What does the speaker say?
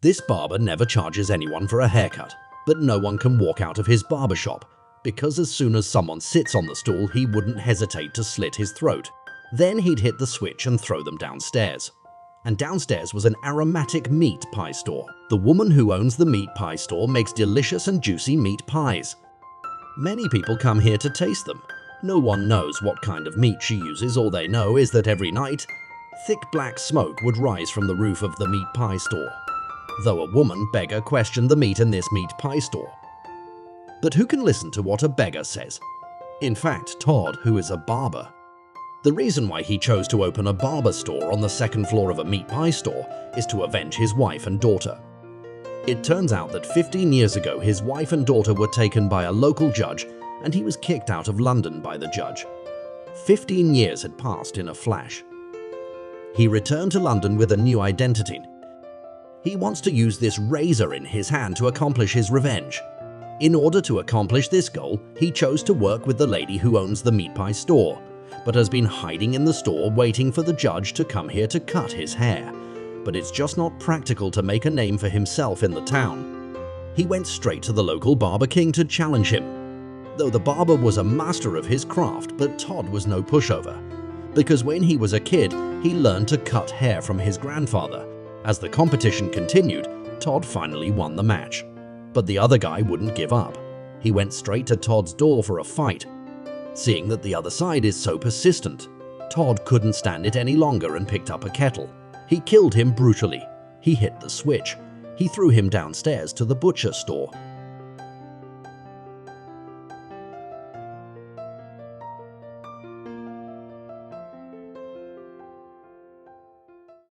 This barber never charges anyone for a haircut, but no one can walk out of his barbershop because as soon as someone sits on the stool, he wouldn't hesitate to slit his throat. Then he'd hit the switch and throw them downstairs. And downstairs was an aromatic meat pie store. The woman who owns the meat pie store makes delicious and juicy meat pies. Many people come here to taste them. No one knows what kind of meat she uses. All they know is that every night, thick black smoke would rise from the roof of the meat pie store. Though a woman beggar questioned the meat in this meat pie store. But who can listen to what a beggar says? In fact, Todd, who is a barber. The reason why he chose to open a barber store on the second floor of a meat pie store is to avenge his wife and daughter. It turns out that 15 years ago, his wife and daughter were taken by a local judge and he was kicked out of London by the judge. 15 years had passed in a flash. He returned to London with a new identity. He wants to use this razor in his hand to accomplish his revenge. In order to accomplish this goal, he chose to work with the lady who owns the meat pie store, but has been hiding in the store waiting for the judge to come here to cut his hair. But it's just not practical to make a name for himself in the town. He went straight to the local barber king to challenge him. Though the barber was a master of his craft, but Todd was no pushover. Because when he was a kid, he learned to cut hair from his grandfather. As the competition continued, Todd finally won the match. But the other guy wouldn't give up. He went straight to Todd's door for a fight. Seeing that the other side is so persistent, Todd couldn't stand it any longer and picked up a kettle. He killed him brutally. He hit the switch. He threw him downstairs to the butcher store.